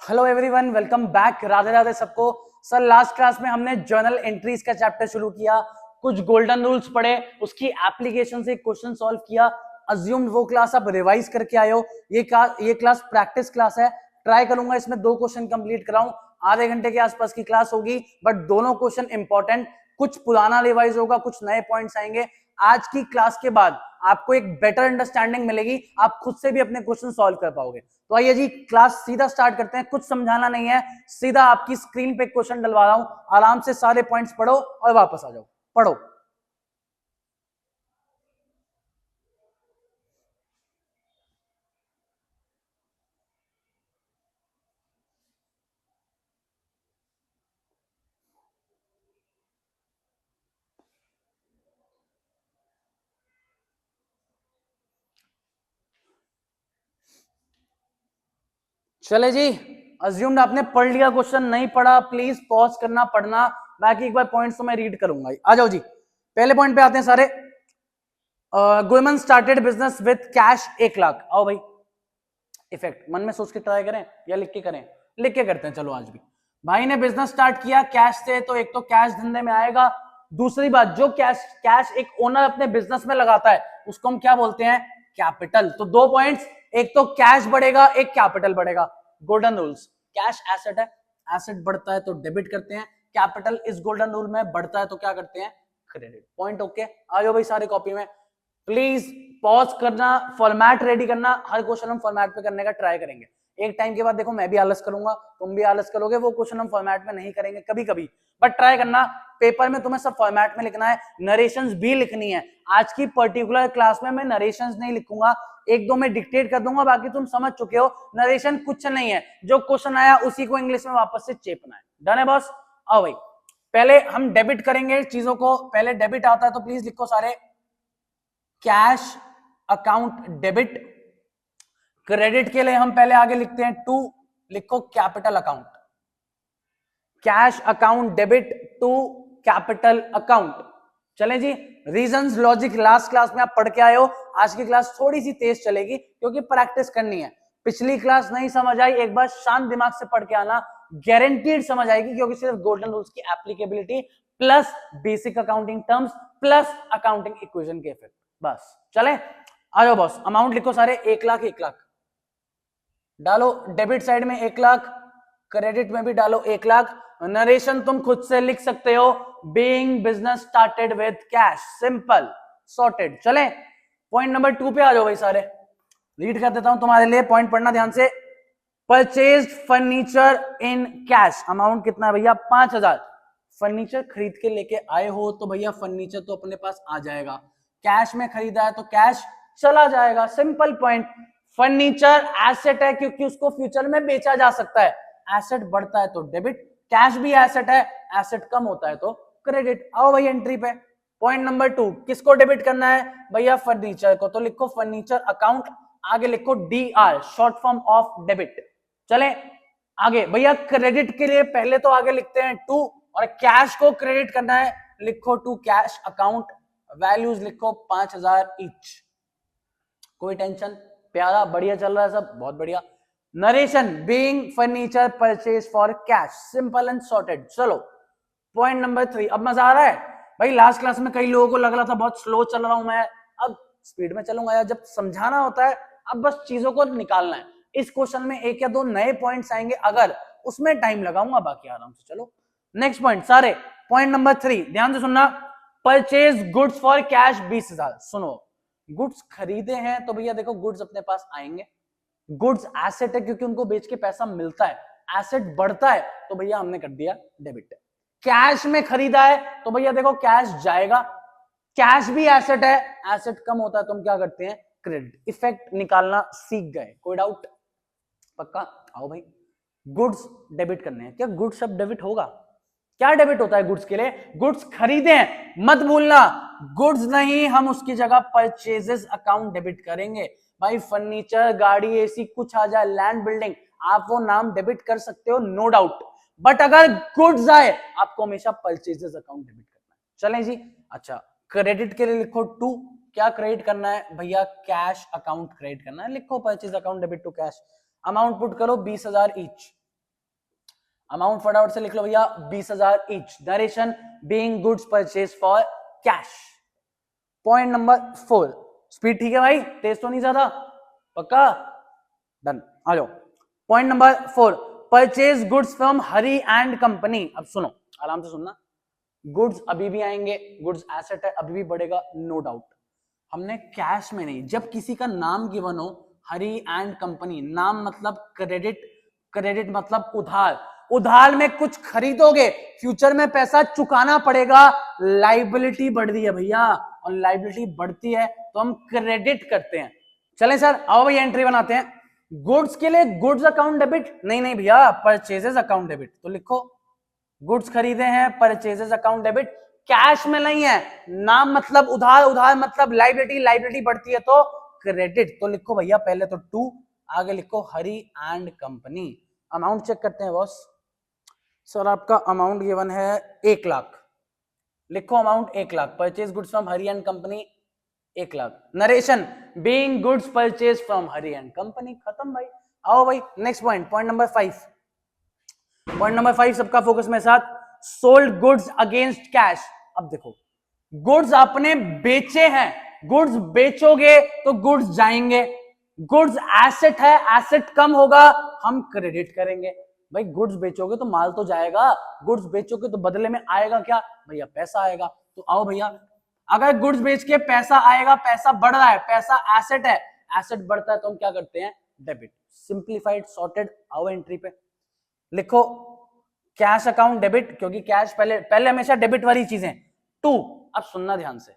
Hello everyone, welcome back. Radhe Radhe सबको। Sir last class में हमने जर्नल एंट्रीज का चैप्टर शुरू किया, कुछ गोल्डन रूल्स पढ़े, उसकी एप्लीकेशन से क्वेश्चन सॉल्व किया। अज्यूम्ड वो क्लास आप रिवाइज करके आए हो। ये क्लास प्रैक्टिस क्लास है। ट्राई करूंगा इसमें 2 क्वेश्चन कंप्लीट कराऊं। आधे घंटे के आसपास की क्लास होगी, बट दोनों क्वेश्चन इंपॉर्टेंट। कुछ पुराना रिवाइज होगा, कुछ नए पॉइंट्स आएंगे। आज की क्लास के बाद आपको एक बेटर अंडरस्टैंडिंग मिलेगी, आप खुद से भी अपने क्वेश्चन सॉल्व कर पाओगे। तो आइए जी, क्लास सीधा स्टार्ट करते हैं। कुछ समझाना नहीं है, सीधा आपकी स्क्रीन पे क्वेश्चन डलवा रहा हूं। आराम से सारे पॉइंट्स पढ़ो और वापस आ जाओ। पढ़ो। चले जी, अज्यूम्ड आपने पढ़ लिया। क्वेश्चन नहीं पढ़ा प्लीज पॉज करना, पढ़ना। बाकी एक बार पॉइंट्स तो मैं रीड करूंगा। आ जाओ जी, पहले पॉइंट पे आते हैं सारे। Goman started business with cash 1 lakh. आओ भाई, इफेक्ट मन में सोच के ट्राई करें या लिख के करें? लिख के करते हैं। चलो, आज भी भाई ने बिजनेस स्टार्ट किया कैश से, तो एक तो कैश धंधे में आएगा। दूसरी बात, जो कैश कैश एक ओनर अपने बिजनेस में लगाता है उसको हम क्या बोलते हैं? कैपिटल। तो 2 पॉइंट्स, एक तो कैश बढ़ेगा, एक कैपिटल बढ़ेगा। Golden rules. कैश एसेट है, एसेट बढ़ता है तो डेबिट करते हैं। कैपिटल इस गोल्डन रूल में बढ़ता है तो क्या करते हैं? क्रेडिट। Point okay. आ जाओ भाई सारे कॉपी में। प्लीज पॉज करना, फॉर्मेट रेडी करना। हर क्वेश्चन हम फॉर्मेट पे करने का ट्राई करेंगे। एक टाइम के बाद देखो, मैं भी आलस करूंगा, तुम भी आलस करोगे। वो क्वेश्चन हम फॉर्मेट में नहीं करेंगे कभी कभी, बट ट्राई करना। पेपर में तुम्हें सब फॉर्मेट में लिखना है, नरेशंस भी लिखनी है। आज की पर्टिकुलर क्लास में मैं नरेशंस नहीं लिखूंगा, 1-2 में डिक्टेट कर दूंगा। बाकी तुम समझ चुके हो, नरेशन कुछ नहीं है, जो क्वेश्चन आया उसी को इंग्लिश में वापस से चेपना है। डन है बॉस? आओ भाई, पहले हम डेबिट करेंगे चीजों को। पहले डेबिट आता है तो प्लीज लिखो सारे, कैश अकाउंट डेबिट। क्रेडिट के लिए हम पहले आगे लिखते हैं टू, लिखो capital account. Cash account debit to capital account. चलें जी, रीजंस लॉजिक लास्ट क्लास में आप पढ़ के आए हो। आज की क्लास थोड़ी सी तेज चलेगी क्योंकि प्रैक्टिस करनी है। पिछली क्लास नहीं समझ आई, एक बार शांत दिमाग से पढ़ के आना, गारंटीड समझ आएगी। क्योंकि सिर्फ गोल्डन रूल्स की applicability plus basic accounting terms plus accounting equation के इफेक्ट, बस। चले, आ जाओ बॉस। अमाउंट लिखो सारे, 1 लाख 1 लाख डालो। डेबिट साइड में 1 लाख, क्रेडिट में भी डालो 1 लाख। नरेशन तुम खुद से लिख सकते हो, being business started with cash, simple sorted. चले, पॉइंट नंबर 2 पे आ जाओ भाई सारे। रीड कर देता हूं तुम्हारे लिए, पॉइंट पढ़ना ध्यान से। Purchased furniture in cash. Amount कितना है भैया? 5,000। फर्नीचर खरीद के लेके आए हो तो भैया फर्नीचर तो अपने पास आ जाएगा। कैश में खरीदा है तो कैश चला जाएगा, सिंपल पॉइंट। फर्नीचर एसेट है क्योंकि उसको फ्यूचर में बेचा जा सकता है। एसेट बढ़ता है तो डेबिट, कैश भी एसेट है, एसेट कम होता है तो क्रेडिट। आओ भाई एंट्री पे। पॉइंट नंबर 2, किसको डेबिट करना है भैया? फर्नीचर को। तो लिखो फर्नीचर अकाउंट, आगे लिखो DR, short form of debit. चले आगे भैया, क्रेडिट के लिए पहले तो आगे लिखते हैं टू, और कैश को क्रेडिट करना है, लिखो टू कैश अकाउंट। वैल्यूज लिखो 5,000 ईच। कोई टेंशन? प्यारा, बढ़िया चल रहा है सब, बहुत बढ़िया। Narration, being furniture purchase for cash, simple and sorted. चलो, पॉइंट नंबर 3। अब मजा आ रहा है भाई? लास्ट क्लास में कई लोगों को लग रहा था बहुत स्लो चल रहा हूं मैं, अब स्पीड में चलूंगा यार। जब समझाना होता है, अब बस चीजों को निकालना है। इस क्वेश्चन में 1 या 2 नए पॉइंट्स आएंगे, अगर उसमें टाइम लगाऊंगा, बाकी आराम से। चलो नेक्स्ट पॉइंट सारे। पॉइंट नंबर 3 ध्यान से सुनना। Purchase goods for cash 20,000। सुनो, गुड्स खरीदे हैं तो भैया देखो गुड्स अपने पास आएंगे। गुड्स एसेट है क्योंकि उनको बेच के पैसा मिलता है। एसेट बढ़ता है तो भैया हमने कर दिया डेबिट। कैश में खरीदा है तो भैया देखो कैश जाएगा। कैश भी एसेट है, एसेट कम होता है तो हम क्या करते हैं? क्रेडिट। इफेक्ट निकालना सीख गए? कोई डाउट? पक्का? आओ भाई, गुड्स डेबिट करने हैं। क्या गुड्स अब डेबिट होगा? क्या डेबिट होता है गुड्स के लिए? गुड्स खरीदे हैं, मत भूलना। गुड्स नहीं, हम उसकी जगह परचेजेस अकाउंट डेबिट करेंगे। भाई फर्नीचर, गाड़ी, एसी कुछ आ जाए, लैंड, बिल्डिंग, आप वो नाम डेबिट कर सकते हो, नो डाउट। बट अगर गुड्स आए, आपको हमेशा परचेजेस अकाउंट डेबिट करना है। चलें जी। अच्छा, क्रेडिट के लिए लिखो टू। क्या क्रेडिट करना है भैया? कैश अकाउंट क्रेडिट करना है, लिखो purchase account debit to cash. Amount put करो 20,000 ईच। अमाउंट फटाफट से लिख लो भैया 20,000 each. Narration being goods purchase for cash. Point number 4, speed ठीक है भाई, तेज तो नहीं ज्यादा, पक्का, डन। आ जाओ point number 4, purchase goods from Hari and company. अब सुनो, आराम से सुनना, गुड्स अभी भी आएंगे, गुड्स एसेट है, अभी भी बढ़ेगा, नो डाउट। हमने कैश में नहीं, जब किसी का नाम गिवन हो, हरी एंड कंपनी, नाम मतलब क्रेडिट, क्रेडिट मतलब उधार, उधार में कुछ खरीदोगे, फ्यूचर में पैसा चुकाना पड़ेगा, लाइबिलिटी बढ़ रही है भैया, और लाइबिलिटी बढ़ती है तो हम क्रेडिट करते हैं। चलें सर, आओ भाई एंट्री बनाते हैं। गुड्स के लिए गुड्स अकाउंट डेबिट, नहीं नहीं भैया, परचेजेस अकाउंट डेबिट। तो लिखो गुड्स खरीदे हैं, परचेजेस अकाउंट डेबिट, कैश में नहीं है, नाम मतलब उधार, उधार मतलब लाइबिलिटी, लाइबिलिटी बढ़ती है तो क्रेडिट। तो लिखो भैया पहले तो 2, आगे लिखो हरी एंड कंपनी। अमाउंट चेक करते हैं बॉस। सर आपका अमाउंट गिवन है 1 लाख, लिखो amount 1 lakh, purchase goods from Hari and company 1 lakh. Narration being goods purchase from Hari and company, खत्म भाई। आओ भाई next point, point number 5। Point number 5 सबका फोकस में साथ, सोल्ड गुड्स अगेंस्ट कैश। अब देखो गुड्स आपने बेचे हैं, गुड्स बेचोगे तो गुड्स जाएंगे, गुड्स एसेट है, एसेट कम होगा, हम क्रेडिट करेंगे। भाई गुड्स बेचोगे तो माल तो जाएगा, गुड्स बेचोगे तो बदले में आएगा क्या भैया, पैसा आएगा। तो आओ भैया, अगर गुड्स बेच के पैसा आएगा, पैसा बढ़ रहा है, पैसा एसेट है, एसेट बढ़ता है तो हम क्या करते हैं, डेबिट। Simplified, sorted. आओ एंट्री पे, लिखो कैश अकाउंट डेबिट, क्योंकि कैश पहले पहले हमेशा डेबिट वाली चीजें। 2, अब सुनना ध्यान से,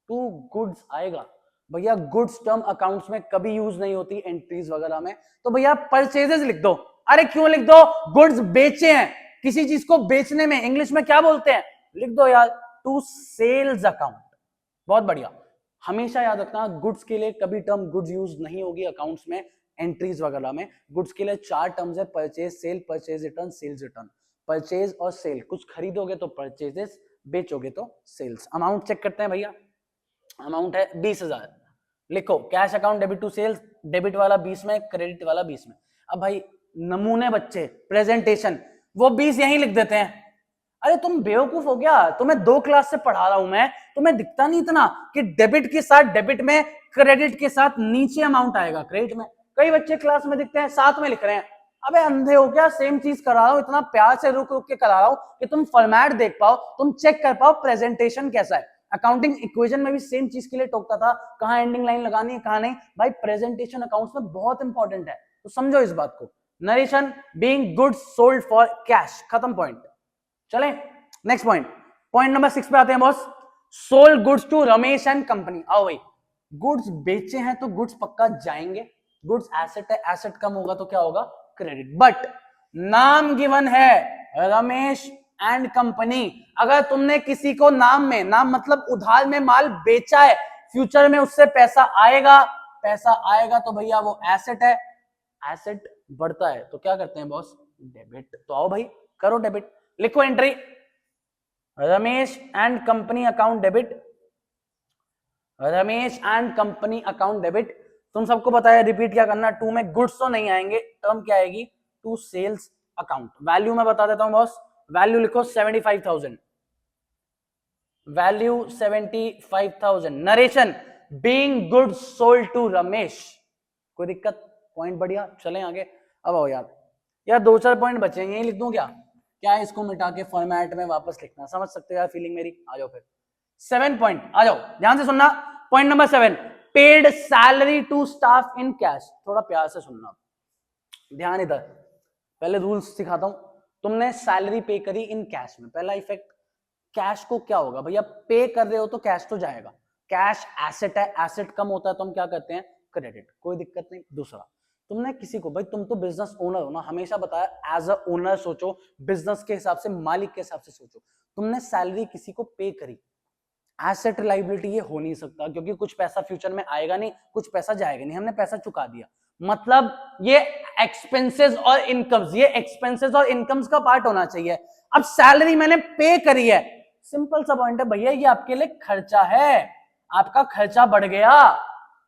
2 गुड्स आएगा भैया, गुड्स टर्म अकाउंट्स में कभी यूज नहीं होती एंट्रीज वगैरह में, तो भैया परचेजेस लिख दो। अरे क्यों लिख दो, गुड्स बेचे हैं, किसी चीज को बेचने में इंग्लिश में क्या बोलते हैं, लिख दो यार, टू सेल्स अकाउंट। बहुत बढ़िया, हमेशा याद रखना गुड्स के लिए कभी टर्म गुड्स यूज नहीं होगी अकाउंट्स में, एंट्रीज वगैरह में। गुड्स के लिए 4 टर्म्स है, purchase, sale, purchase return, sales return. Purchase और सेल, कुछ खरीदोगे तो परचेजेस, बेचोगे तो सेल्स। अमाउंट चेक करते हैं भैया, अमाउंट है 20,000, लिखो cash account debit to sales, debit वाला 20 में, क्रेडिट वाला 20 में। अब भाई नमूने बच्चे, प्रेजेंटेशन, वो 20 यहीं लिख देते हैं। अरे तुम बेवकूफ हो गया, तुम्हें 2 क्लास से पढ़ा रहा हूं मैं, तुम्हें दिखता नहीं इतना कि डेबिट के साथ डेबिट में, क्रेडिट के साथ नीचे अमाउंट आएगा क्रेडिट में। कई बच्चे क्लास में दिखते हैं साथ में लिख रहे हैं। अबे अंधे हो क्या, सेम चीज करा रहा हूं, इतना प्यार से रुक रुक के करा रहा हूं कि तुम फॉर्मेट देख पाओ, तुम चेक कर पाओ प्रेजेंटेशन कैसा है। अकाउंटिंग इक्वेशन में भी सेम चीज के लिए टोकता था, कहां एंडिंग लाइन लगानी है कहां नहीं। भाई प्रेजेंटेशन अकाउंट्स में बहुत इंपॉर्टेंट है, तो समझो इस बात को। Narration being goods sold for cash, खत्म पॉइंट। चलें नेक्स्ट पॉइंट, पॉइंट नंबर 6 पे आते हैं boss. Sold goods to Ramesh and company. आओ भाई, गुड्स बेचे हैं तो गुड्स पक्का जाएंगे, गुड्स एसेट है, एसेट कम होगा तो क्या होगा, क्रेडिट। बट नाम गिवन है रमेश एंड कंपनी, अगर तुमने किसी को नाम में, नाम मतलब उधार में माल बेचा है, फ्यूचर में उससे पैसा आएगा, पैसा आएगा तो भैया वो एसेट है, एसेट बढ़ता है तो क्या करते हैं बॉस, डेबिट। तो आओ भाई करो डेबिट, लिखो entry Ramesh and company account debit, Ramesh and company account debit. तुम सबको पता है रिपीट क्या करना, 2 में गुड्स तो नहीं आएंगे, टर्म क्या आएगी, टू सेल्स अकाउंट। वैल्यू मैं बता देता हूं बॉस, वैल्यू लिखो 75,000, value 75,000। Narration being goods sold to Ramesh, कोई दिक्कत, पॉइंट बढ़िया। चलें आगे। अब आओ यार, 2-4 पॉइंट बचेंगे, यही लिख दूं क्या, क्या है इसको मिटा के फॉर्मेट में वापस लिखना, समझ सकते हो यार फीलिंग मेरी। आ जाओ फिर 7 पॉइंट, आ जाओ ध्यान से सुनना। Point number 7, paid salary to staff in cash. थोड़ा प्यार से सुनना, ध्यान इधर, पहले रूल्स सिखाता हूं। तुमने सैलरी पे करी इन कैश में, पहला इफेक्ट, कैश को क्या होगा भैया, पे कर रहे हो तो कैश तो जाएगा, कैश एसेट है, एसेट कम होता है तो हम क्या करते हैं, क्रेडिट, कोई दिक्कत नहीं। दूसरा, तुमने किसी को, भाई तुम तो बिजनेस ओनर हो ना, हमेशा बताया एज अ ओनर सोचो, बिजनेस के हिसाब से, मालिक के हिसाब से सोचो। तुमने सैलरी किसी को पे करी, एसेट लाइबिलिटी ये हो नहीं सकता, क्योंकि कुछ पैसा फ्यूचर में आएगा नहीं, कुछ पैसा जाएगा नहीं, हमने पैसा चुका दिया, मतलब ये एक्सपेंसेस और इनकम्स, ये एक्सपेंसेस और इनकम्स का पार्ट होना चाहिए। अब सैलरी मैंने पे करी है, सिंपल सा पॉइंट है भैया, ये आपके लिए खर्चा है, आपका खर्चा बढ़ गया,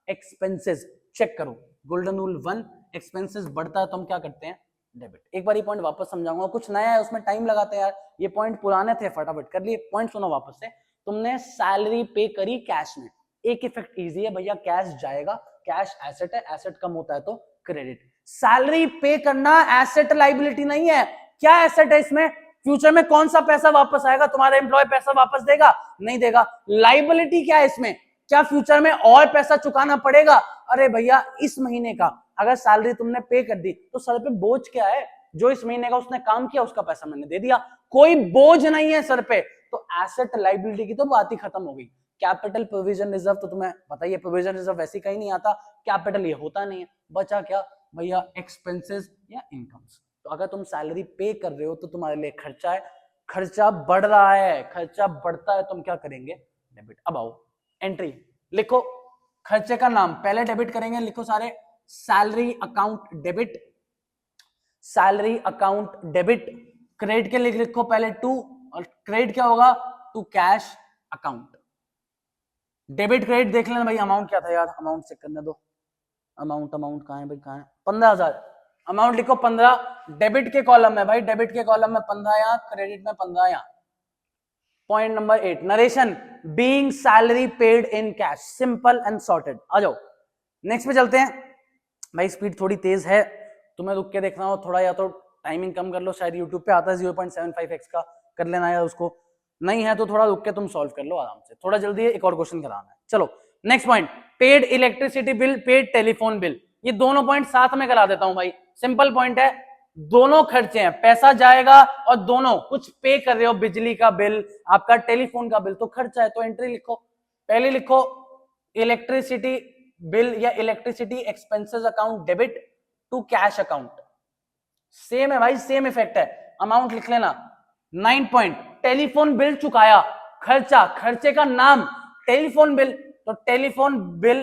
एक्सपेंसेस चेक करो, गोल्डन रूल 1, एक्सपेंसेस बढ़ता है तो हम क्या करते हैं, डेबिट। एक बार ये पॉइंट वापस समझाऊंगा, कुछ नया है उसमें टाइम लगाते हैं यार, ये पॉइंट पुराने थे, फटाफट कर लिए। पॉइंट सुनो वापस से, तुमने सैलरी पे करी कैश में, एक इफेक्ट इजी है भैया, कैश जाएगा, कैश एसेट है, एसेट कम होता है तो क्रेडिट। सैलरी पे करना एसेट लाइबिलिटी नहीं है। क्या एसेट है इसमें? फ्यूचर में कौन सा पैसा वापस आएगा? तुम्हारा एम्प्लॉय पैसा वापस देगा? नहीं देगा। लाइबिलिटी क्या है इसमें? क्या फ्यूचर में और पैसा चुकाना पड़ेगा? अरे भैया इस महीने का अगर सैलरी तुमने पे कर दी तो सर पे बोझ क्या है? जो इस महीने का उसने काम किया उसका पैसा मैंने दे दिया, कोई बोझ नहीं है सर पे। तो एसेट लाइबिलिटी की तो बात ही खत्म हो गई। कैपिटल प्रोविजन रिजर्व तो तुम्हें पता ही है, प्रोविजन रिजर्व वैसे कहीं नहीं आता, कैपिटल ये होता नहीं है। बचा क्या भैया? एक्सपेंसेस या इनकम्स। तो अगर तुम सैलरी पे कर रहे हो तो तुम्हारे लिए खर्चा है, खर्चा बढ़ रहा है, खर्चा बढ़ता है, तुम क्या करेंगे? डेबिट। अब आओ एंट्री लिखो, खर्चे का नाम पहले डेबिट करेंगे, लिखो सारे, salary account debit, salary account debit. Credit के लिए लिखो पहले टू, और क्रेडिट क्या होगा? To cash account. Debit credit देख लेना भाई, अमाउंट क्या था यार, अमाउंट चेक करने दो, अमाउंट अमाउंट कहां है भाई, कहां है? 15,000, अमाउंट लिखो 15, डेबिट के कॉलम में भाई, डेबिट के कॉलम में 15 यहाँ, क्रेडिट में 15 यहाँ। Point number 8, narration, being salary paid in cash, simple and sorted. आ जाओ नेक्स्ट पे चलते हैं भाई, स्पीड थोड़ी तेज है, तुम्हें रुक के देखना हो थोड़ा, या तो टाइमिंग कम कर लो, शायद यूट्यूब पे आता है 0.75x का, कर लेना या उसको, नहीं है तो थोड़ा रुक के तुम सॉल्व कर लो आराम से, थोड़ा जल्दी है, एक और क्वेश्चन कराना है। चलो next point, paid electricity bill, paid telephone bill, ये दोनों पॉइंट साथ में करा देता हूं भाई, सिंपल पॉइंट है, दोनों खर्चे हैं, पैसा जाएगा और दोनों कुछ पे कर रहे हो, बिजली का बिल, आपका टेलीफोन का बिल, तो खर्चा है, तो एंट्री लिखो, पहले लिखो इलेक्ट्रिसिटी बिल या electricity expenses account debit to cash account, same है भाई, सेम इफेक्ट है, अमाउंट लिख लेना। 9 पॉइंट, टेलीफोन बिल चुकाया, खर्चा, खर्चे का नाम टेलीफोन बिल, तो टेलीफोन बिल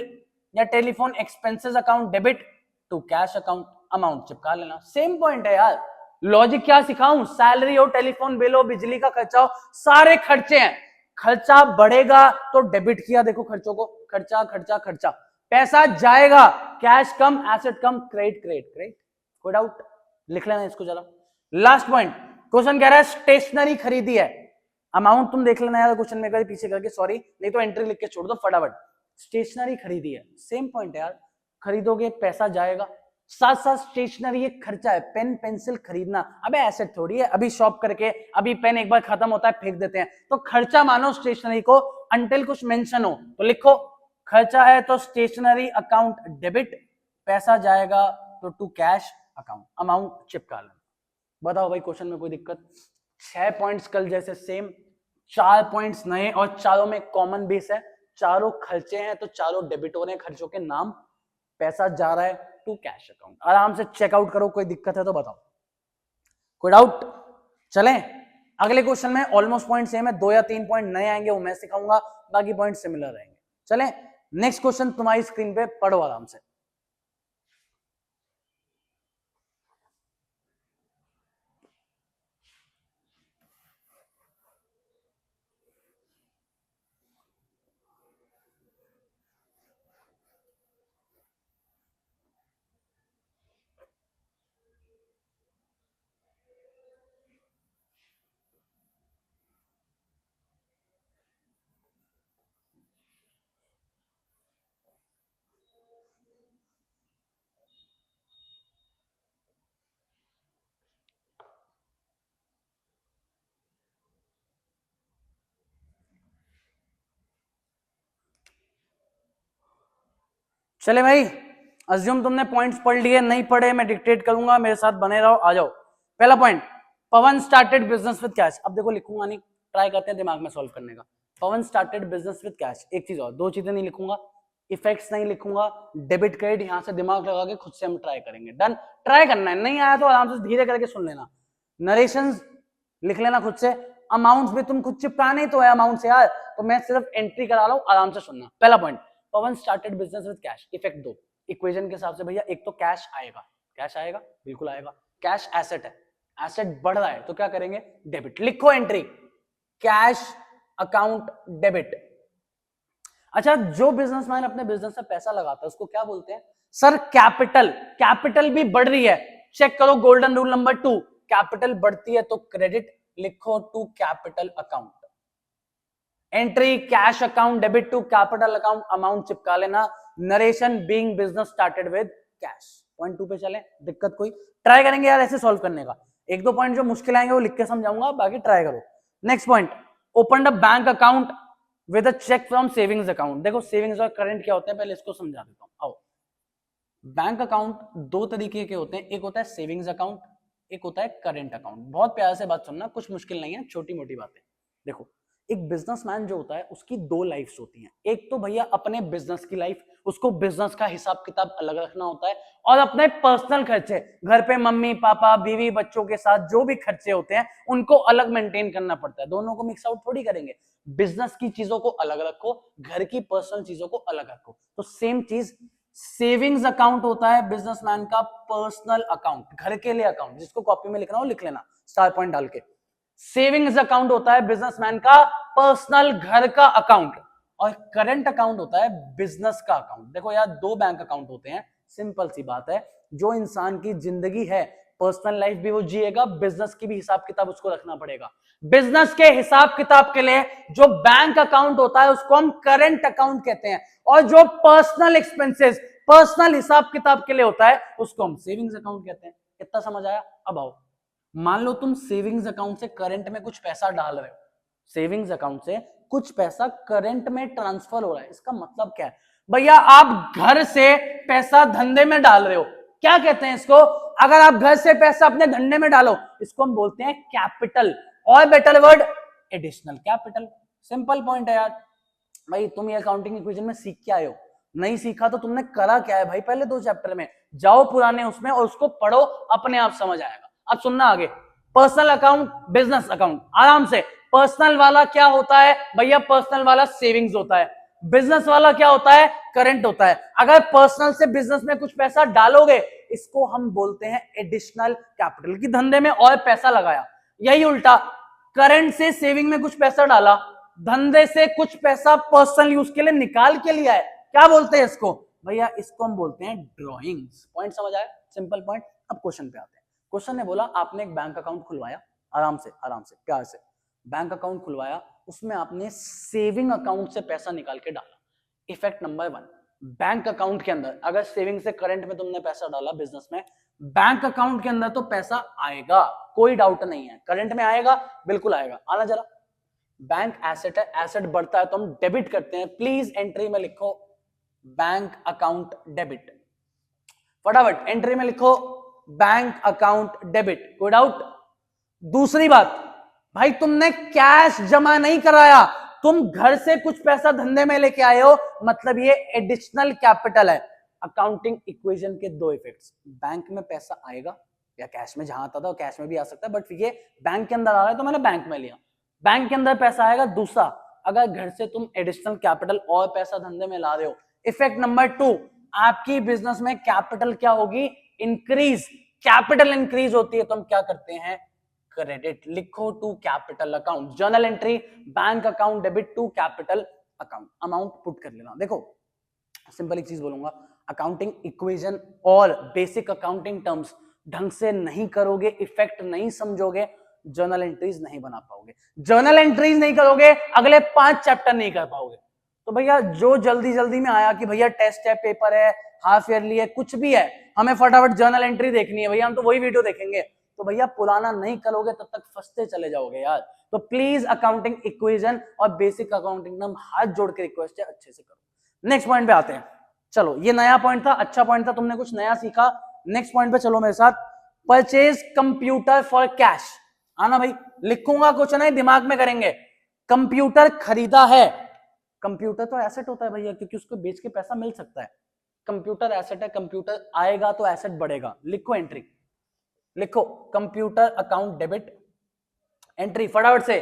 या telephone expenses account debit to cash account, amount चिपका लेना, सेम पॉइंट है यार। लॉजिक क्या सिखाऊं? सैलरी हो, टेलीफोन बिल हो, बिजली का खर्चा हो, सारे खर्चे हैं, खर्चा बढ़ेगा तो डेबिट किया, देखो खर्चों को, खर्चा खर्चा खर्चा, पैसा जाएगा, कैश कम, एसेट कम, क्रेडिट क्रेडिट क्रेडिट, कोई डाउट? लिख लेना इसको जरा। लास्ट पॉइंट, क्वेश्चन कह रहा है स्टेशनरी खरीदी है, अमाउंट तुम देख लेना यार क्वेश्चन में कर पीछे करके, सॉरी, नहीं तो एंट्री लिख के छोड़ दो फटाफट। स्टेशनरी खरीदी है, सेम पॉइंट है यार, खरीदोगे पैसा जाएगा, साथ साथ स्टेशनरी एक खर्चा है, पेन पेंसिल खरीदना, अबे एसेट थोड़ी है, अभी शॉप करके अभी पेन एक बार खत्म होता है फेंक देते हैं, तो खर्चा मानो स्टेशनरी को, अंटिल कुछ मेंशन हो तो लिखो खर्चा है तो स्टेशनरी अकाउंट डेबिट, पैसा जाएगा तो टू कैश अकाउंट, अमाउंट चिपका लेना। बताओ भाई क्वेश्चन में कोई दिक्कत? 6 पॉइंट्स कल जैसे सेम, 4 पॉइंट्स नए, और चारों में कॉमन बेस है, चारों खर्चे हैं तो चारों डेबिट हो रहे हैं, खर्चों के नाम, पैसा जा रहा है टू कैश अकाउंट, आराम से चेकआउट करो, कोई दिक्कत है तो बताओ, कोई डाउट? चलें अगले क्वेश्चन में, ऑलमोस्ट पॉइंट सेम है, 2 या 3 पॉइंट नए आएंगे वो मैं सिखाऊंगा, बाकी पॉइंट सिमिलर रहेंगे। चलें नेक्स्ट क्वेश्चन तुम्हारी स्क्रीन पे पढ़ो आराम से। चले भाई, अज्यूम तुमने पॉइंट्स पढ़ लिए, नहीं पढ़े मैं डिक्टेट करूंगा, मेरे साथ बने रहो, आ जाओ। पहला point, Pawan started business with cash, अब देखो लिखूंगा नहीं, ट्राई करते हैं दिमाग में सॉल्व करने का। पवन स्टार्टेड बिजनेस विद कैश, एक चीज और, 2 चीजें नहीं लिखूंगा, इफेक्ट्स नहीं लिखूंगा, डेबिट क्रेडिट यहां से दिमाग लगा के खुद से हम ट्राई करेंगे, डन, ट्राई करना है, नहीं आया तो आराम से धीरे करके सुन लेना, नरेशंस लिख लेना खुद से, अमाउंट्स भी तुम खुद चिपकाने तो है अमाउंट से यार, तो मैं सिर्फ एंट्री करा रहा हूं, आराम से सुनना। पहला point, Pawan started business with cash, effect 2, equation के हिसाब से भैया, एक तो कैश आएगा, कैश आएगा बिल्कुल आएगा, कैश एसेट है, एसेट बढ़ रहा है तो क्या करेंगे? डेबिट, लिखो एंट्री, कैश अकाउंट डेबिट। अच्छा, जो बिजनेसमैन अपने बिजनेस में पैसा लगाता है उसको क्या बोलते हैं? सर कैपिटल, कैपिटल भी बढ़ रही है, चेक करो गोल्डन रूल नंबर 2, कैपिटल बढ़ती है तो क्रेडिट, लिखो to capital account. Entry cash account debit to capital account, amount चिपका लेना। Narration being business started with cash. Point 2 पे चले, दिक्कत कोई? ट्राई करेंगे यार ऐसे सॉल्व करने का। एक दो पॉइंट जो मुश्किल आएंगे वो लिख के समझाऊंगा, बाकी ट्राई करो। Next point, open a bank account with a cheque from savings account. देखो सेविंग्स और करंट क्या होते हैं, पहले इसको समझा देता हूं। आओ, बैंक अकाउंट दो तरीके के होते हैं, एक होता है सेविंग्स अकाउंट, एक होता है करंट अकाउंट। बहुत प्यार से बात सुनना, कुछ मुश्किल नहीं है, छोटी मोटी बातें। देखो, एक बिजनेसमैन जो होता है उसकी दो लाइफ्स होती हैं। एक तो भैया अपने बिजनेस की लाइफ, उसको बिजनेस का हिसाब किताब अलग रखना होता है, और अपने पर्सनल खर्चे, घर पे मम्मी पापा बीवी बच्चों के साथ जो भी खर्चे होते हैं उनको अलग मेंटेन करना पड़ता है। दोनों को मिक्स आउट थोड़ी करेंगे। बिजनेस की चीजों को अलग रखो, घर की पर्सनल चीजों को अलग रखो। तो सेम चीज सेविंग्स अकाउंट होता है बिजनेसमैन का पर्सनल अकाउंट, घर के लिए अकाउंट, जिसको कॉपी में लिखना हो लिख लेना स्टार पॉइंट डाल के। सेविंग्स अकाउंट होता है बिजनेसमैन का पर्सनल घर का अकाउंट, और करंट अकाउंट होता है बिजनेस का अकाउंट। देखो यार, दो बैंक अकाउंट होते हैं, सिंपल सी बात है। जो इंसान की जिंदगी है, पर्सनल लाइफ भी वो जिएगा, बिजनेस की भी हिसाब किताब उसको रखना पड़ेगा। बिजनेस के हिसाब किताब के लिए जो बैंक अकाउंट होता है उसको हम करंट अकाउंट कहते हैं, और जो पर्सनल एक्सपेंसेस, पर्सनल हिसाब किताब के लिए होता है उसको हम सेविंग्स अकाउंट कहते हैं। कितना समझ आया? अब आओ, मान लो तुम सेविंग्स अकाउंट से करंट में कुछ पैसा डाल रहे हो, सेविंग्स अकाउंट से कुछ पैसा करंट में ट्रांसफर हो रहा है। इसका मतलब क्या है भैया? आप घर से पैसा धंधे में डाल रहे हो, क्या कहते हैं इसको? अगर आप घर से पैसा अपने धंधे में डालो, इसको हम बोलते हैं कैपिटल, और better word additional capital. Simple point है यार। भाई तुम ये अकाउंटिंग इक्वेशन में सीख के आए हो, नहीं सीखा तो तुमने करा क्या है भाई? पहले दो चैप्टर में जाओ पुराने उसमें और उसको पढ़ो, अपने आप समझ आएगा। अब सुनना आगे, पर्सनल अकाउंट बिजनेस अकाउंट, आराम से। पर्सनल वाला क्या होता है भैया? पर्सनल वाला सेविंग्स होता है। बिजनेस वाला क्या होता है? करंट होता है। अगर पर्सनल से बिजनेस में कुछ पैसा डालोगे, इसको हम बोलते हैं एडिशनल कैपिटल, की धंधे में और पैसा लगाया। यही उल्टा, करंट से सेविंग में कुछ पैसा डाला, धंधे से कुछ पैसा पर्सनल यूज के लिए निकाल के लिया है, क्या बोलते हैं इसको भैया? इसको हम बोलते हैं ड्रॉइंग्स। पॉइंट समझ आया? Simple point. अब क्वेश्चन पे आते हैं। क्वेश्चन ने बोला आपने एक बैंक अकाउंट खुलवाया, आराम से प्यार से बैंक अकाउंट खुलवाया, उसमें आपने सेविंग अकाउंट से पैसा निकाल के डाला। इफेक्ट नंबर 1, बैंक अकाउंट के अंदर अगर सेविंग से करंट में तुमने पैसा डाला बिजनेस में, बैंक अकाउंट के अंदर तो पैसा आएगा, कोई डाउट नहीं है। करंट में आएगा, बिल्कुल आएगा। आना जरा, बैंक एसेट है, एसेट बढ़ता है तो हम डेबिट करते हैं। प्लीज एंट्री में लिखो बैंक अकाउंट डेबिट, फटाफट एंट्री में लिखो बैंक अकाउंट डेबिट। कोई डाउट? दूसरी बात, भाई तुमने कैश जमा नहीं कराया, तुम घर से कुछ पैसा धंधे में लेके आए हो, मतलब ये एडिशनल कैपिटल है। अकाउंटिंग इक्वेशन के दो इफेक्ट्स, बैंक में पैसा आएगा या कैश में, जहां आता था कैश में भी आ सकता है, बट ये बैंक के अंदर आ रहा है तो मैंने बैंक में लिया, बैंक के अंदर पैसा आएगा। दूसरा, अगर घर से तुम एडिशनल कैपिटल और पैसा धंधे में ला रहे हो, इफेक्ट नंबर 2, आपकी बिजनेस में कैपिटल क्या होगी? इंक्रीज। कैपिटल इंक्रीज होती है तो हम क्या करते हैं? क्रेडिट। लिखो to capital account, journal entry bank account debit to capital account, amount put कर लेना। देखो सिंपल एक चीज बोलूंगा, अकाउंटिंग इक्वेशन और बेसिक अकाउंटिंग टर्म्स ढंग से नहीं करोगे, इफेक्ट नहीं समझोगे, जर्नल एंट्रीज नहीं बना पाओगे। जर्नल एंट्रीज नहीं करोगे, अगले 5 चैप्टर नहीं कर पाओगे। तो भैया जो जल्दी जल्दी में आया कि भैया टेस्ट है, पेपर है, हाफ ईयरली है, कुछ भी है, हमें फटाफट जर्नल एंट्री देखनी है भैया, हम तो वही वीडियो देखेंगे, तो भैया पुराना नहीं करोगे तब तक फंसते चले जाओगे यार। तो प्लीज अकाउंटिंग इक्वेशन और बेसिक अकाउंटिंग टर्म हाथ जोड़ के रिक्वेस्ट है, अच्छे से करो। नेक्स्ट पॉइंट पे आते हैं। चलो ये नया पॉइंट था, अच्छा पॉइंट था, तुमने कुछ नया सीखा। नेक्स्ट पॉइंट पे चलो मेरे साथ, परचेज कंप्यूटर फॉर कैश। आना भाई, लिखूंगा कुछ नहीं, दिमाग में करेंगे। कंप्यूटर खरीदा है, कंप्यूटर तो एसेट होता है भैया, क्योंकि उसको बेच के पैसा मिल सकता है। कंप्यूटर एसेट है, कंप्यूटर आएगा तो एसेट बढ़ेगा। लिखो एंट्री, लिखो कंप्यूटर अकाउंट डेबिट, एंट्री फटाफट से,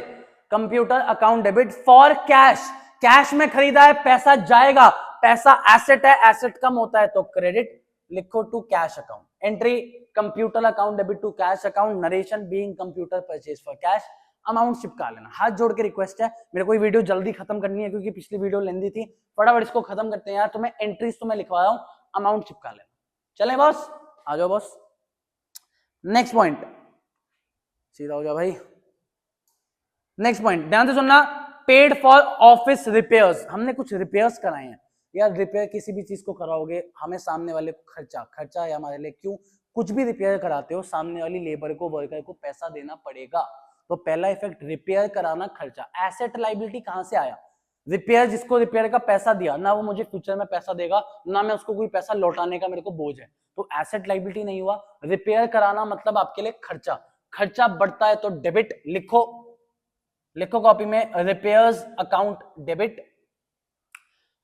computer account debit for cash. Cash में खरीदा है, पैसा जाएगा, पैसा एसेट है, एसेट कम होता है तो क्रेडिट। लिखो to cash account, entry computer account debit to cash account, narration being computer purchase for cash, amount चिपका लेना। हाथ जोड़ के रिक्वेस्ट है, मेरे को ये वीडियो जल्दी खत्म करनी है क्योंकि पिछली वीडियो लेंदी थी, फटाफट इसको खत्म करते हैं यार। तो मैं एंट्रीज तो मैं लिखवा रहा हूं, अमाउंट चिपका लेना। चलें बॉस, आ जाओ बॉस। नेक्स्ट पॉइंट, सीधा हो जा भाई। नेक्स्ट पॉइंट ध्यान से सुनना, पेड फॉर ऑफिस रिपेयर्स, हमने कुछ रिपेयर्स कराए हैं यार। रिपेयर किसी भी चीज को कराओगे हमें सामने वाले को खर्चा है हमारे लिए, क्यों, कुछ भी रिपेयर कराते हो सामने वाली लेबर को, वर्कर को पैसा देना पड़ेगा। तो पहला इफेक्ट रिपेयर कराना खर्चा। एसेट लाइबिलिटी कहां से आया, रिपेयर, जिसको रिपेयर का पैसा दिया ना वो मुझे फ्यूचर में पैसा देगा, ना मैं उसको कोई पैसा लौटाने का मेरे को बोझ है, तो एसेट लाइबिलिटी नहीं हुआ। रिपेयर कराना मतलब आपके लिए खर्चा, खर्चा बढ़ता है तो डेबिट लिखो, लिखो कॉपी में, repairs account debit,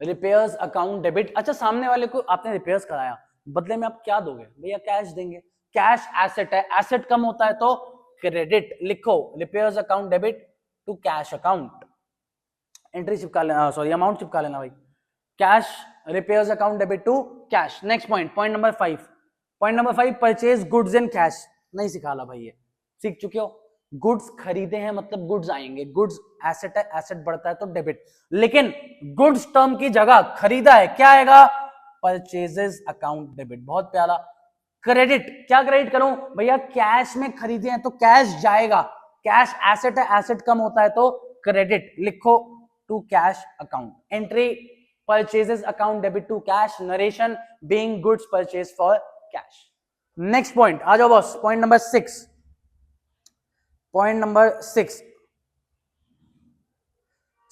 repairs account debit. अच्छा, सामने वाले को आपने रिपेयर्स कराया, बदले में आप क्या दोगे भैया, कैश देंगे, कैश एसेट है, एसेट कम होता है तो क्रेडिट, लिखो repairs account debit to cash account, entry चिपका लेना, सॉरी अमाउंट चिपका लेना भाई, cash repairs account debit to cash. Next point, point number 5, point number 5, purchase goods in cash, नहीं सिखाला भाई, ये सीख चुके हो, गुड्स खरीदे हैं मतलब गुड्स आएंगे, गुड्स एसेट है, एसेट बढ़ता है तो डेबिट, लेकिन गुड्स टर्म की जगह खरीदा है, क्या आएगा, परचेजेस अकाउंट डेबिट, बहुत प्यारा। क्रेडिट, क्या क्रेडिट करूं भैया, कैश में खरीदे हैं तो कैश जाएगा, कैश एसेट है, एसेट कम होता है तो क्रेडिट, लिखो to cash account, entry purchases account debit to cash, narration being goods purchase for cash. Next point आ जाओ boss, point number 6, point number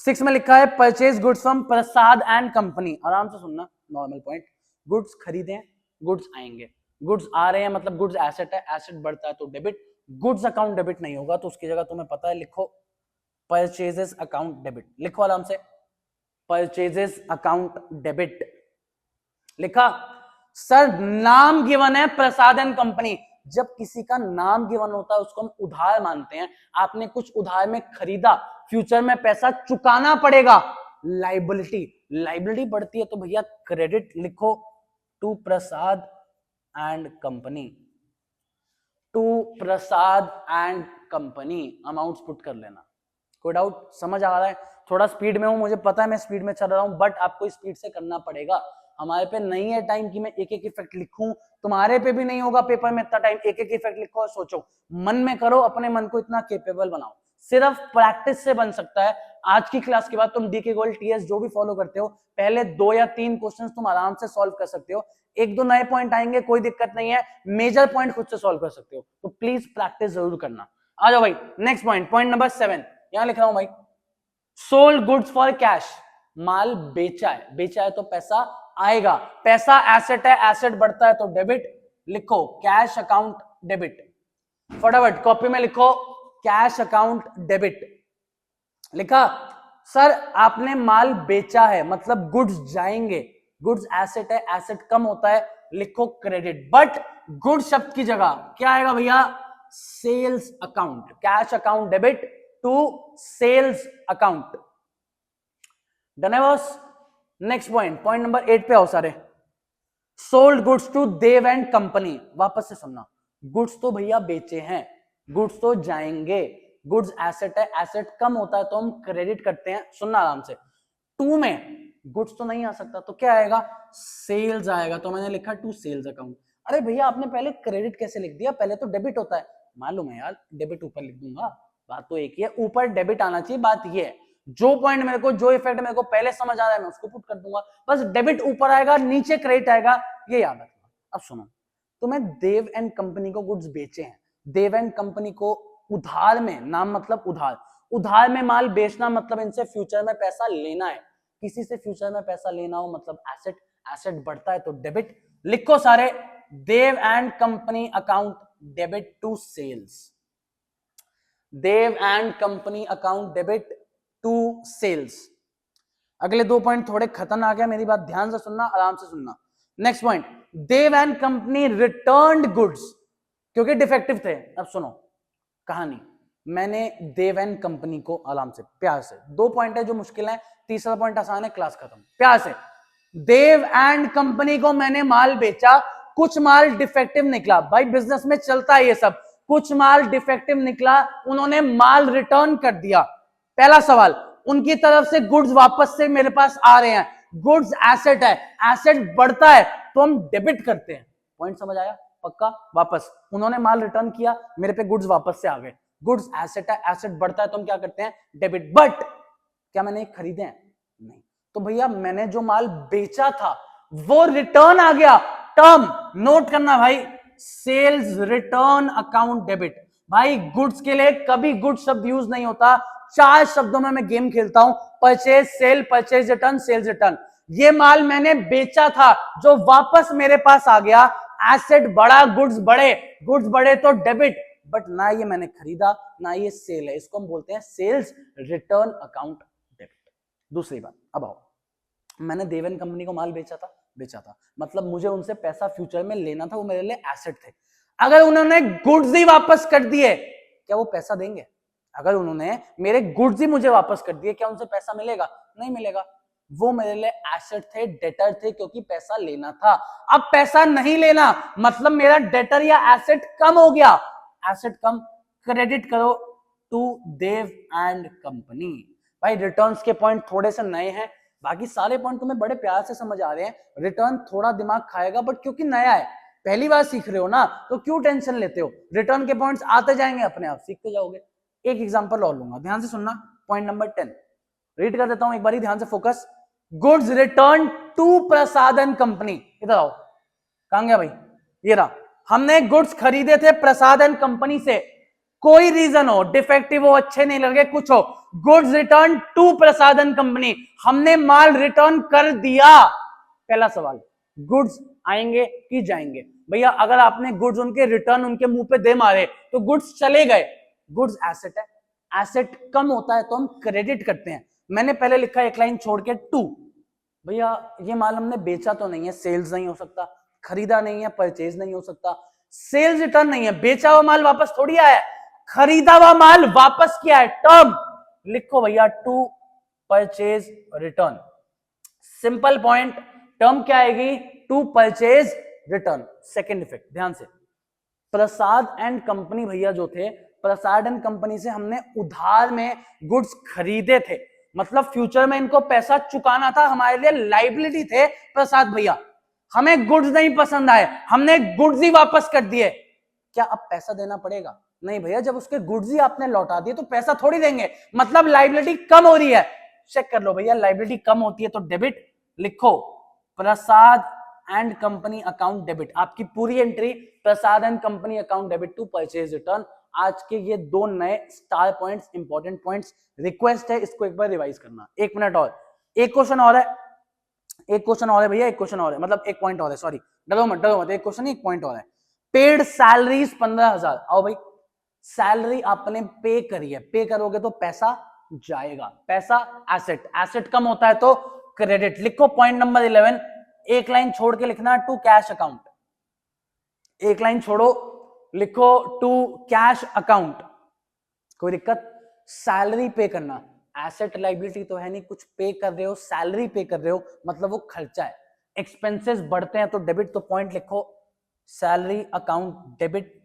6 में लिखा है purchase goods from Prasad and company, आराम से सुनना, नॉर्मल पॉइंट, गुड्स खरीदे हैं गुड्स आएंगे, गुड्स आ रहे हैं मतलब गुड्स एसेट है, एसेट बढ़ता है तो डेबिट, गुड्स अकाउंट डेबिट नहीं होगा तो उसकी जगह तुम्हें पता है, लिखो परचेजेस अकाउंट डेबिट, लिखो आराम से, परचेजेस अकाउंट डेबिट, लिखा। सर नाम गिवन है प्रसाद एंड कंपनी, जब किसी का नाम गिवन होता है उसको हम उधार मानते हैं, आपने कुछ उधार में खरीदा, फ्यूचर में पैसा चुकाना पड़ेगा, लाइबिलिटी, लाइबिलिटी बढ़ती है तो भैया क्रेडिट, लिखो to Prasad and company, to Prasad and company, amounts put कर लेना। कोई डाउट, समझ आ रहा है, थोड़ा स्पीड में हूं, मुझे पता है मैं स्पीड में चल रहा हूं, बट आपको स्पीड से करना पड़ेगा, हमारे पे नहीं है टाइम कि मैं एक एक इफेक्ट लिखूं, तुम्हारे पे भी नहीं होगा पेपर में इतना टाइम, एक एक इफेक्ट लिखो और सोचो, मन में करो, अपने मन को इतना केपेबल बनाओ, सिर्फ प्रैक्टिस से बन सकता है। आज की क्लास के बाद तुम डीके गोल्ड टीएस जो भी फॉलो करते हो, पहले 2 या 3 क्वेश्चंस तुम आराम से सॉल्व कर सकते हो, 1-2 नए पॉइंट आएंगे कोई दिक्कत नहीं है, मेजर पॉइंट खुद से सॉल्व कर सकते हो, तो प्लीज प्रैक्टिस जरूर करना। आ जाओ भाई नेक्स्ट पॉइंट, पॉइंट नंबर 7, यहां लिख रहा हूं भाई, सोल्ड गुड्स फॉर कैश, माल बेचा है तो पैसा आएगा, पैसा एसेट है, एसेट बढ़ता है तो डेबिट, लिखो कैश अकाउंट डेबिट, फटाफट कॉपी में लिखो कैश अकाउंट डेबिट, लिखा। सर आपने माल बेचा है मतलब गुड्स जाएंगे, गुड्स एसेट है, एसेट कम होता है, लिखो क्रेडिट, बट गुड शब्द की जगह क्या आएगा भैया, sales account, cash account debit to sales account, done है boss. Next point, point number 8 पे आओ सारे, sold goods to Dev and company, वापस से सुनना, गुड्स तो भैया बेचे हैं, गुड्स तो जाएंगे, गुड्स एसेट है, एसेट कम होता है तो हम क्रेडिट करते हैं, सुनना आराम से, 2 में गुड्स तो नहीं आ सकता तो क्या आएगा, सेल्स आएगा, तो मैंने लिखा टू सेल्स अकाउंट। अरे भैया आपने पहले क्रेडिट कैसे लिख दिया, पहले तो डेबिट होता है, मालूम है यार, डेबिट ऊपर लिख दूंगा, बात तो एक ही है, ऊपर डेबिट आना चाहिए, बात ये है, जो पॉइंट मेरे को, जो इफेक्ट मेरे को पहले समझ आ रहा है मैं उसको पुट कर दूंगा, बस डेबिट ऊपर आएगा, नीचे क्रेडिट आएगा, ये याद रखना। अब सुनो, तुम्हें देव एंड कंपनी को गुड्स बेचे हैं, देव एंड कंपनी को उधार में, नाम मतलब उधार, उधार में माल बेचना मतलब इनसे फ्यूचर में पैसा लेना है, किसी से फ्यूचर में पैसा लेना हो मतलब एसेट, एसेट बढ़ता है तो डेबिट, लिखो सारे, Dev and company account debit to sales, Dev and company account debit to sales. अगले 2 पॉइंट थोड़े खतरनाक है, मेरी बात ध्यान से सुनना, आराम से सुनना। Next point, Dev and company returned goods, क्योंकि डिफेक्टिव थे। अब सुनो कहानी, मैंने देव एंड कंपनी को, आराम से प्यार से, 2 पॉइंट है जो मुश्किल है, तीसरा पॉइंट आसान है, क्लास खत्म, प्यार से, देव एंड कंपनी को मैंने माल बेचा, कुछ माल डिफेक्टिव निकला, भाई बिजनेस में चलता है ये सब, कुछ माल डिफेक्टिव निकला, उन्होंने माल रिटर्न कर दिया। पहला सवाल, उनकी तरफ से गुड्स वापस से मेरे पास आ रहे हैं, गुड्स एसेट है, एसेट बढ़ता है तो हम डेबिट करते हैं, पॉइंट समझ आया, पक्का वापस, उन्होंने माल रिटर्न किया, मेरे पे गुड्स वापस से आ गए, गुड्स एसेट है, एसेट बढ़ता है तो हम क्या करते हैं, डेबिट। बट क्या मैंने खरीदे हैं, नहीं, तो भैया मैंने जो माल बेचा था वो रिटर्न आ गया, टर्म नोट करना भाई, सेल्स रिटर्न अकाउंट डेबिट। भाई गुड्स के लिए कभी गुड्स शब्द यूज नहीं होता, 4 शब्दों में मैं गेम खेलता हूं, purchase sale, purchase return, sales return. ये माल मैंने बेचा था जो वापस मेरे पास आ गया, एसेट बढ़ा, गुड्स बढ़े तो डेबिट, बट ना ये मैंने खरीदा ना ये सेल है, इसको हम बोलते हैं सेल्स रिटर्न अकाउंट डेबिट। दूसरी बात, अब आओ, मैंने देवन कंपनी को माल बेचा था, मतलब मुझे उनसे पैसा फ्यूचर में लेना था, वो मेरे लिए एसेट थे। अगर उन्होंने गुड्स ही वापस कर दिए, क्या वो पैसा देंगे? अगर उन्होंने मेरे गुड्स ही मुझे वापस कर दिए, क्या उनसे पैसा मिलेगा? नहीं मिलेगा। वो मेरे लिए एसेट थे, डेटर थे, क्योंकि पैसा लेना था। अब पैसा नहीं लेना मतलब मेरा डेटर या एसेट कम हो गया, एसेट कम, क्रेडिट करो टू देव एंड कंपनी। भाई रिटर्न्स के पॉइंट थोड़े से नए हैं, बाकी सारे पॉइंट तुम्हें बड़े प्यार से समझ आ रहे हैं। रिटर्न थोड़ा दिमाग खाएगा, बट क्योंकि नया है, पहली बार सीख रहे हो ना, तो क्यों टेंशन लेते हो, रिटर्न के पॉइंट्स आते जाएंगे, अपने आप सीखते जाओगे। एक एग्जांपल और लूंगा, ध्यान से सुनना, पॉइंट नंबर 10 रीड कर देता हूं एक बार, ध्यान से focus. Goods return to Prasad and company, इधर आओ, कहां गया भाई, ये रहा, हमने गुड्स खरीदे थे प्रसादन कंपनी से, कोई रीजन हो, डिफेक्टिव हो, अच्छे नहीं लगे, कुछ हो, goods return to Prasad and company, हमने माल रिटर्न कर दिया। पहला सवाल, गुड्स आएंगे कि जाएंगे? भैया अगर आपने गुड्स उनके रिटर्न उनके मुंह पे दे मारे तो गुड्स चले गए, गुड्स एसेट है, एसेट कम होता है तो हम क्रेडिट करते हैं। मैंने पहले लिखा एक लाइन छोड़ के 2, भैया ये माल हमने बेचा तो नहीं है, सेल्स नहीं हो सकता, खरीदा नहीं है, परचेज नहीं हो सकता, सेल्स रिटर्न नहीं है, बेचा हुआ माल वापस थोड़ी आया, खरीदा हुआ माल वापस किया है, टर्म लिखो भैया, to purchase return, simple point, term क्या आएगी, to purchase return. Second effect ध्यान से, प्रसाद एंड कंपनी भैया जो थे, प्रसाद एंड कंपनी से हमने उधार में गुड्स खरीदे थे, मतलब फ्यूचर में इनको पैसा चुकाना था, हमारे लिए लाइबिलिटी थे प्रसाद भैया, हमें गुड्स नहीं पसंद आए, हमने गुड्स ही वापस कर दिए, क्या अब पैसा देना पड़ेगा? नहीं भैया, जब उसके गुड्स ही आपने लौटा दिए तो पैसा थोड़ी देंगे, मतलब लाइबिलिटी कम हो रही है, चेक कर लो भैया, लाइबिलिटी कम होती है तो डेबिट लिखो, Prasad and company account debit, आपकी पूरी entry Prasad and company account debit to purchase return. आज के ये 2 नए star points, important points, request है इसको एक बार रिवाइज करना। 1 मिनट और, एक क्वेश्चन और है, एक क्वेश्चन और है भैया, एक क्वेश्चन और है, मतलब एक पॉइंट और है, सॉरी, डरो मत, एक क्वेश्चन एक पॉइंट और है। पेड सैलरीज 15,000, आओ भाई, सैलरी आपने पे करी है, पे करोगे तो पैसा जाएगा, पैसा एसेट, एसेट कम होता है तो क्रेडिट, लिखो पॉइंट नंबर 11, एक लाइन छोड़ के लिखना टू कैश अकाउंट, एक लाइन छोड़ो, लिखो टू कैश अकाउंट, कोई दिक्कत? सैलरी पे करना, एसेट लाइबिलिटी तो है नहीं, कुछ पे कर रहे हो, सैलरी पे कर रहे हो, मतलब वो खर्चा है, एक्सपेंसेस बढ़ते हैं तो डेबिट, तो पॉइंट लिखो सैलरी अकाउंट डेबिट,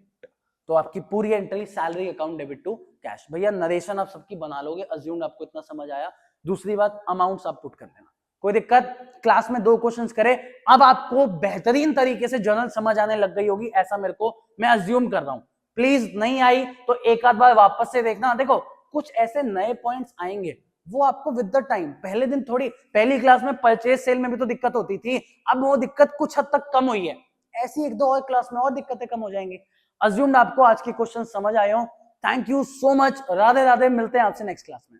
तो आपकी पूरी entry salary account debit to cash. भैया नरेशन आप सबकी बना लोगे, अज्यूम आपको इतना समझ आया। दूसरी बात, अमाउंट्स आप पुट कर देना, कोई दिक्कत? क्लास में 2 क्वेश्चंस करे, अब आपको बेहतरीन तरीके से जर्नल समझ आने लग गई होगी, ऐसा मेरे को, मैं अज्यूम कर रहा हूं। प्लीज नहीं आई तो एक आध बार वापस से देखना, देखो कुछ ऐसे नए पॉइंट्स आएंगे, वो आपको विद द टाइम, पहले दिन थोड़ी, पहली क्लास में परचेज सेल में भी तो दिक्कत होती थी, अब वो दिक्कत कुछ हद तक कम हुई है, ऐसी 1-2 और क्लास में और दिक्कतें कम हो जाएंगी। अज्यूम्ड आपको आज के क्वेश्चन समझ आए हो। Thank you so much, Radhe Radhe, मिलते हैं आपसे नेक्स्ट क्लास में।